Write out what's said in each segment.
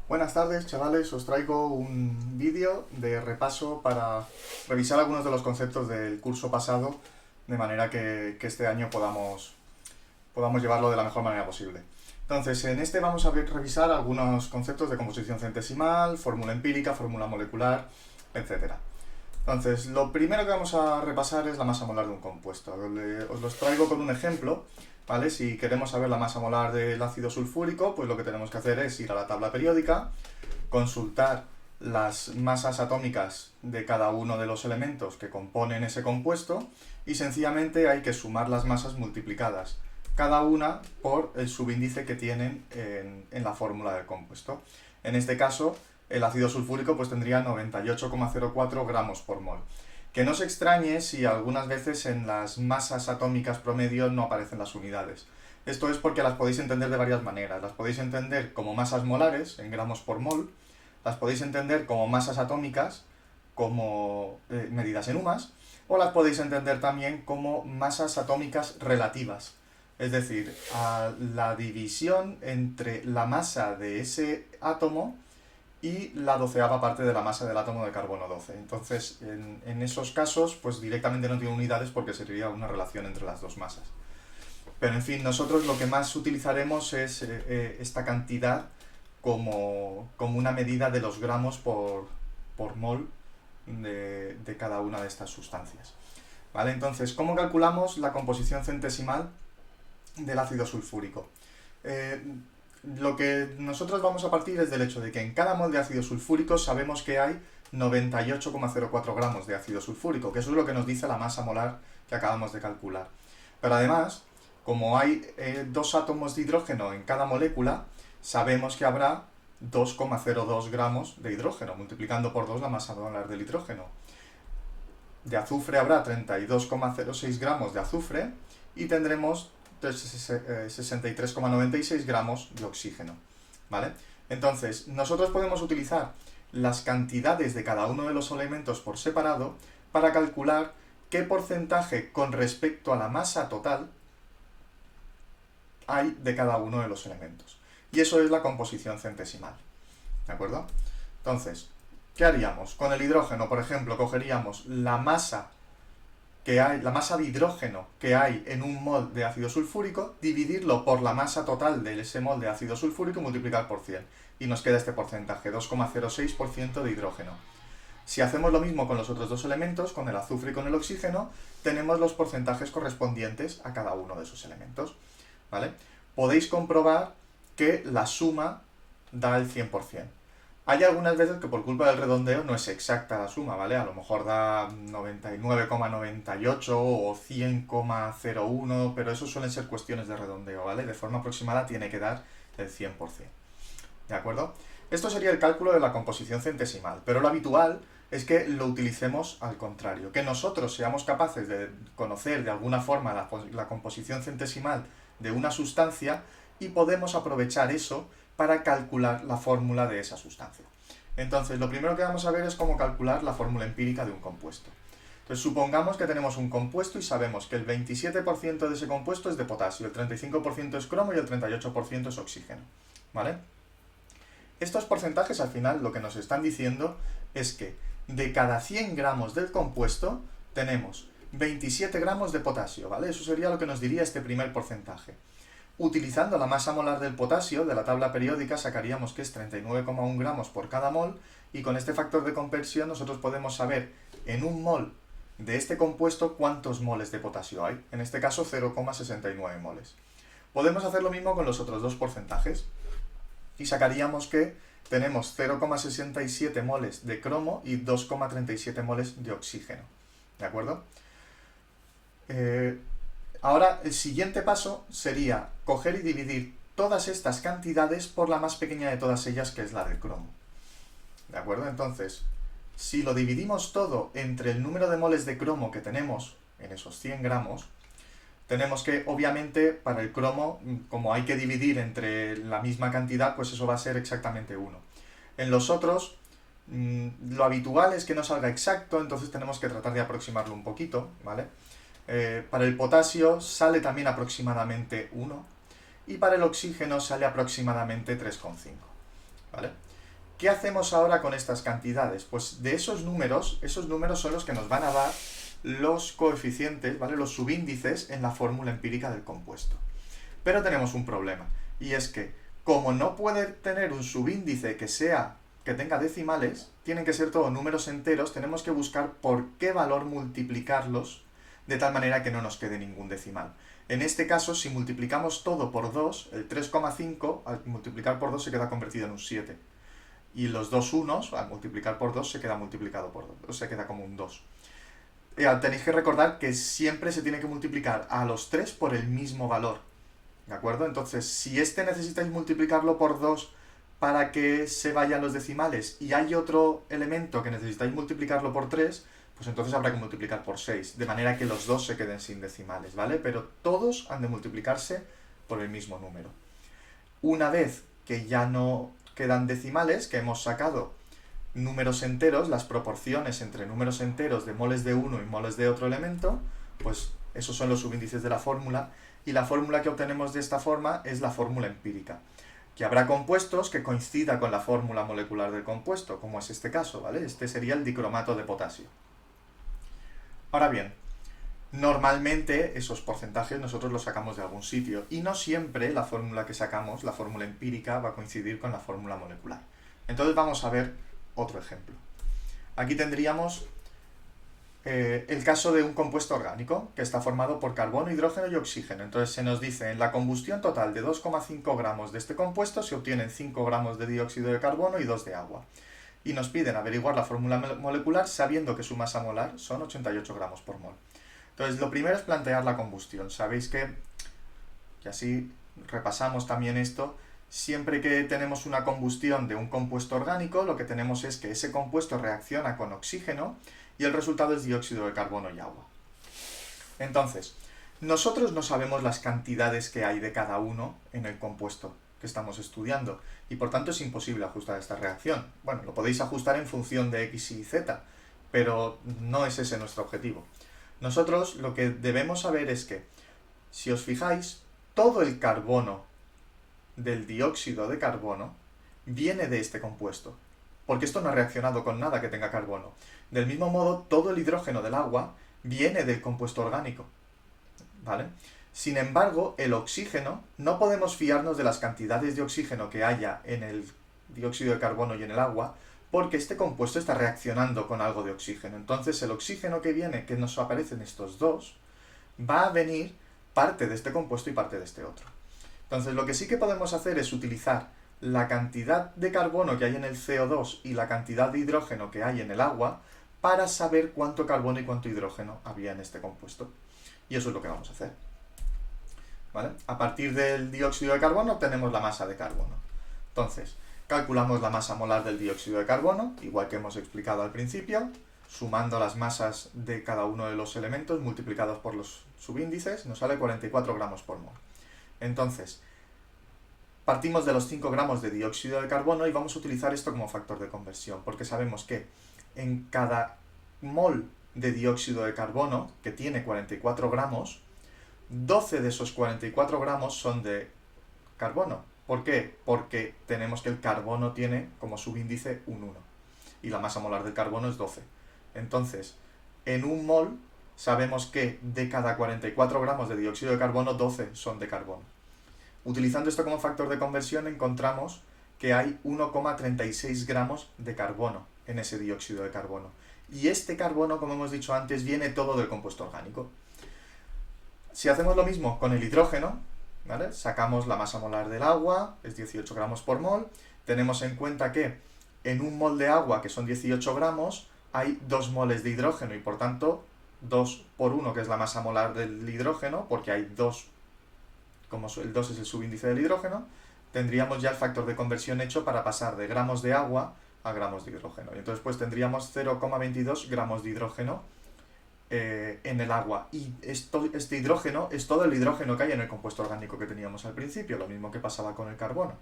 Buenas tardes, chavales. Os traigo un vídeo de repaso para revisar algunos de los conceptos del curso pasado, de manera que este año podamos llevarlo de la mejor manera posible. Entonces, en este vamos a revisar algunos conceptos de composición centesimal, fórmula empírica, fórmula molecular, etcétera. Entonces, lo primero que vamos a repasar es la masa molar de un compuesto. Os los traigo con un ejemplo, ¿vale? Si queremos saber la masa molar del ácido sulfúrico, pues lo que tenemos que hacer es ir a la tabla periódica, consultar las masas atómicas de cada uno de los elementos que componen ese compuesto y sencillamente hay que sumar las masas multiplicadas, cada una por el subíndice que tienen en la fórmula del compuesto. En este caso, el ácido sulfúrico pues tendría 98,04 gramos por mol. Que no se extrañe si algunas veces en las masas atómicas promedio no aparecen las unidades. Esto es porque las podéis entender de varias maneras. Las podéis entender como masas molares, en gramos por mol, las podéis entender como masas atómicas, como medidas en UMAS, o las podéis entender también como masas atómicas relativas. Es decir, a la división entre la masa de ese átomo y la doceava parte de la masa del átomo de carbono 12. Entonces, en esos casos, pues directamente no tiene unidades porque sería una relación entre las dos masas. Pero en fin, nosotros lo que más utilizaremos es esta cantidad como una medida de los gramos por mol de cada una de estas sustancias. ¿Vale? Entonces, ¿cómo calculamos la composición centesimal del ácido sulfúrico? Lo que nosotros vamos a partir es del hecho de que en cada mol de ácido sulfúrico sabemos que hay 98,04 gramos de ácido sulfúrico, que eso es lo que nos dice la masa molar que acabamos de calcular. Pero además, como hay dos átomos de hidrógeno en cada molécula, sabemos que habrá 2,02 gramos de hidrógeno, multiplicando por 2 la masa molar del hidrógeno. De azufre habrá 32,06 gramos de azufre y tendremos 63,96 gramos de oxígeno. ¿Vale? Entonces, nosotros podemos utilizar las cantidades de cada uno de los elementos por separado para calcular qué porcentaje con respecto a la masa total hay de cada uno de los elementos. Y eso es la composición centesimal. ¿De acuerdo? Entonces, ¿qué haríamos? Con el hidrógeno, por ejemplo, cogeríamos la masa de hidrógeno que hay en un mol de ácido sulfúrico, dividirlo por la masa total de ese mol de ácido sulfúrico y multiplicar por 100. Y nos queda este porcentaje, 2,06% de hidrógeno. Si hacemos lo mismo con los otros dos elementos, con el azufre y con el oxígeno, tenemos los porcentajes correspondientes a cada uno de esos elementos. ¿Vale? Podéis comprobar que la suma da el 100%. Hay algunas veces que por culpa del redondeo no es exacta la suma, ¿vale? A lo mejor da 99,98 o 100,01, pero eso suelen ser cuestiones de redondeo, ¿vale? De forma aproximada tiene que dar el 100%. ¿De acuerdo? Esto sería el cálculo de la composición centesimal, pero lo habitual es que lo utilicemos al contrario, que nosotros seamos capaces de conocer de alguna forma la composición centesimal de una sustancia y podemos aprovechar eso para calcular la fórmula de esa sustancia. Entonces, lo primero que vamos a ver es cómo calcular la fórmula empírica de un compuesto. Entonces, supongamos que tenemos un compuesto y sabemos que el 27% de ese compuesto es de potasio, el 35% es cromo y el 38% es oxígeno. ¿Vale? Estos porcentajes al final lo que nos están diciendo es que de cada 100 gramos del compuesto tenemos 27 gramos de potasio, ¿vale? Eso sería lo que nos diría este primer porcentaje. Utilizando la masa molar del potasio de la tabla periódica sacaríamos que es 39,1 gramos por cada mol y con este factor de conversión nosotros podemos saber en un mol de este compuesto cuántos moles de potasio hay, en este caso 0,69 moles. Podemos hacer lo mismo con los otros dos porcentajes y sacaríamos que tenemos 0,67 moles de cromo y 2,37 moles de oxígeno. ¿De acuerdo? Ahora, el siguiente paso sería coger y dividir todas estas cantidades por la más pequeña de todas ellas, que es la del cromo. ¿De acuerdo? Entonces, si lo dividimos todo entre el número de moles de cromo que tenemos en esos 100 gramos, tenemos que, obviamente, para el cromo, como hay que dividir entre la misma cantidad, pues eso va a ser exactamente 1. En los otros, lo habitual es que no salga exacto, entonces tenemos que tratar de aproximarlo un poquito, ¿vale? Para el potasio sale también aproximadamente 1 y para el oxígeno sale aproximadamente 3,5, ¿vale? ¿Qué hacemos ahora con estas cantidades? Pues de esos números son los que nos van a dar los coeficientes, ¿vale? Los subíndices en la fórmula empírica del compuesto. Pero tenemos un problema, y es que, como no puede tener un subíndice que tenga decimales, tienen que ser todos números enteros, tenemos que buscar por qué valor multiplicarlos, de tal manera que no nos quede ningún decimal. En este caso, si multiplicamos todo por 2, el 3,5 al multiplicar por 2 se queda convertido en un 7. Y los dos unos, al multiplicar por 2, se queda multiplicado por 2, se queda como un 2. Tenéis que recordar que siempre se tiene que multiplicar a los 3 por el mismo valor, ¿de acuerdo? Entonces, si necesitáis multiplicarlo por 2 para que se vayan los decimales y hay otro elemento que necesitáis multiplicarlo por 3, pues entonces habrá que multiplicar por 6, de manera que los dos se queden sin decimales, ¿vale? Pero todos han de multiplicarse por el mismo número. Una vez que ya no quedan decimales, que hemos sacado números enteros, las proporciones entre números enteros de moles de uno y moles de otro elemento, pues esos son los subíndices de la fórmula, y la fórmula que obtenemos de esta forma es la fórmula empírica, que habrá compuestos que coincida con la fórmula molecular del compuesto, como es este caso, ¿vale? Este sería el dicromato de potasio. Ahora bien, normalmente esos porcentajes nosotros los sacamos de algún sitio, y no siempre la fórmula que sacamos, la fórmula empírica, va a coincidir con la fórmula molecular. Entonces vamos a ver otro ejemplo. Aquí tendríamos el caso de un compuesto orgánico que está formado por carbono, hidrógeno y oxígeno. Entonces se nos dice, en la combustión total de 2,5 gramos de este compuesto se obtienen 5 gramos de dióxido de carbono y 2 de agua. Y nos piden averiguar la fórmula molecular sabiendo que su masa molar son 88 gramos por mol. Entonces lo primero es plantear la combustión. Sabéis que así repasamos también esto. Siempre que tenemos una combustión de un compuesto orgánico, lo que tenemos es que ese compuesto reacciona con oxígeno y el resultado es dióxido de carbono y agua. Entonces, nosotros no sabemos las cantidades que hay de cada uno en el compuesto que estamos estudiando, y por tanto es imposible ajustar esta reacción. Bueno, lo podéis ajustar en función de x y z, pero no es ese nuestro objetivo. Nosotros lo que debemos saber es que, si os fijáis, todo el carbono del dióxido de carbono viene de este compuesto, porque esto no ha reaccionado con nada que tenga carbono. Del mismo modo, todo el hidrógeno del agua viene del compuesto orgánico, ¿vale? Sin embargo, el oxígeno, no podemos fiarnos de las cantidades de oxígeno que haya en el dióxido de carbono y en el agua, porque este compuesto está reaccionando con algo de oxígeno. Entonces, el oxígeno que viene, que nos aparece en estos dos, va a venir parte de este compuesto y parte de este otro. Entonces, lo que sí que podemos hacer es utilizar la cantidad de carbono que hay en el CO2 y la cantidad de hidrógeno que hay en el agua para saber cuánto carbono y cuánto hidrógeno había en este compuesto. Y eso es lo que vamos a hacer, ¿vale? A partir del dióxido de carbono obtenemos la masa de carbono. Entonces, calculamos la masa molar del dióxido de carbono, igual que hemos explicado al principio, sumando las masas de cada uno de los elementos multiplicados por los subíndices, nos sale 44 gramos por mol. Entonces, partimos de los 5 gramos de dióxido de carbono y vamos a utilizar esto como factor de conversión, porque sabemos que en cada mol de dióxido de carbono, que tiene 44 gramos, 12 de esos 44 gramos son de carbono. ¿Por qué? Porque tenemos que el carbono tiene como subíndice un 1, y la masa molar del carbono es 12. Entonces, en un mol sabemos que de cada 44 gramos de dióxido de carbono, 12 son de carbono. Utilizando esto como factor de conversión encontramos que hay 1,36 gramos de carbono en ese dióxido de carbono. Y este carbono, como hemos dicho antes, viene todo del compuesto orgánico. Si hacemos lo mismo con el hidrógeno, ¿vale? Sacamos la masa molar del agua, es 18 gramos por mol. Tenemos en cuenta que en un mol de agua, que son 18 gramos, hay 2 moles de hidrógeno y por tanto 2 por 1, que es la masa molar del hidrógeno, porque hay 2, como el 2 es el subíndice del hidrógeno, tendríamos ya el factor de conversión hecho para pasar de gramos de agua a gramos de hidrógeno. Y entonces pues tendríamos 0,22 gramos de hidrógeno en el agua. Y este hidrógeno es todo el hidrógeno que hay en el compuesto orgánico que teníamos al principio, lo mismo que pasaba con el carbono.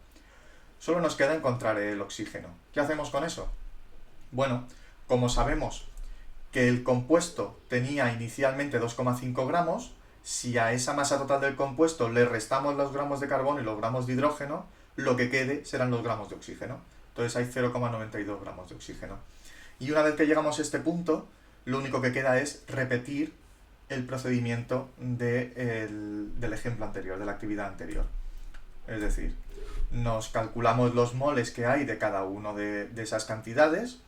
Solo nos queda encontrar el oxígeno. ¿Qué hacemos con eso? Bueno, como sabemos que el compuesto tenía inicialmente 2,5 gramos, si a esa masa total del compuesto le restamos los gramos de carbono y los gramos de hidrógeno, lo que quede serán los gramos de oxígeno. Entonces hay 0,92 gramos de oxígeno. Y una vez que llegamos a este punto, lo único que queda es repetir el procedimiento del ejemplo anterior, de la actividad anterior. Es decir, nos calculamos los moles que hay de cada una de esas cantidades,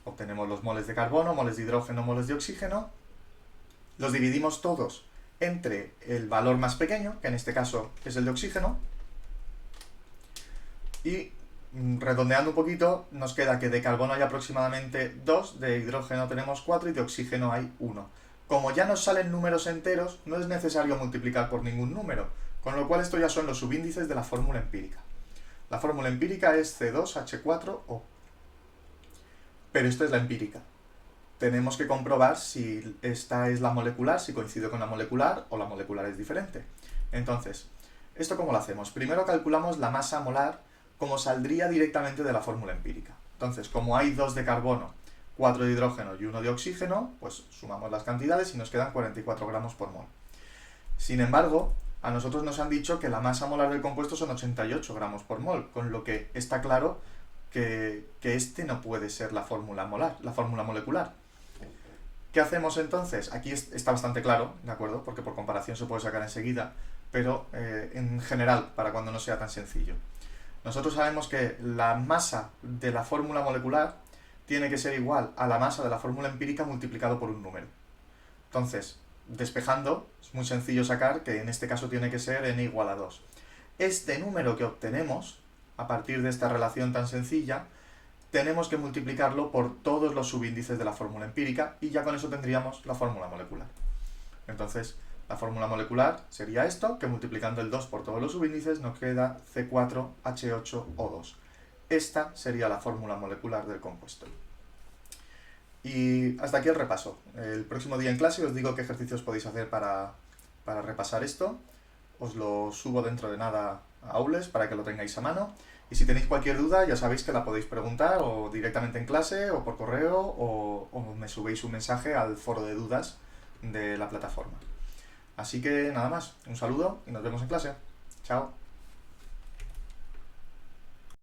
obtenemos los moles de carbono, moles de hidrógeno, moles de oxígeno, los dividimos todos entre el valor más pequeño, que en este caso es el de oxígeno, y redondeando un poquito, nos queda que de carbono hay aproximadamente 2, de hidrógeno tenemos 4 y de oxígeno hay 1. Como ya nos salen números enteros, no es necesario multiplicar por ningún número, con lo cual esto ya son los subíndices de la fórmula empírica. La fórmula empírica es C2H4O. Pero esto es la empírica. Tenemos que comprobar si esta es la molecular, si coincide con la molecular o la molecular es diferente. Entonces, ¿esto cómo lo hacemos? Primero calculamos la masa molar como saldría directamente de la fórmula empírica. Entonces, como hay 2 de carbono, 4 de hidrógeno y 1 de oxígeno, pues sumamos las cantidades y nos quedan 44 gramos por mol. Sin embargo, a nosotros nos han dicho que la masa molar del compuesto son 88 gramos por mol, con lo que está claro que este no puede ser la fórmula molar, la fórmula molecular. ¿Qué hacemos entonces? Aquí está bastante claro, ¿de acuerdo? Porque por comparación se puede sacar enseguida, pero en general, para cuando no sea tan sencillo. Nosotros sabemos que la masa de la fórmula molecular tiene que ser igual a la masa de la fórmula empírica multiplicado por un número. Entonces, despejando, es muy sencillo sacar que en este caso tiene que ser n igual a 2. Este número que obtenemos, a partir de esta relación tan sencilla, tenemos que multiplicarlo por todos los subíndices de la fórmula empírica y ya con eso tendríamos la fórmula molecular. Entonces, la fórmula molecular sería esto, que multiplicando el 2 por todos los subíndices nos queda C4H8O2. Esta sería la fórmula molecular del compuesto. Y hasta aquí el repaso. El próximo día en clase os digo qué ejercicios podéis hacer para repasar esto. Os lo subo dentro de nada a Aules para que lo tengáis a mano. Y si tenéis cualquier duda, ya sabéis que la podéis preguntar o directamente en clase o por correo o me subéis un mensaje al foro de dudas de la plataforma. Así que nada más, un saludo y nos vemos en clase. Chao.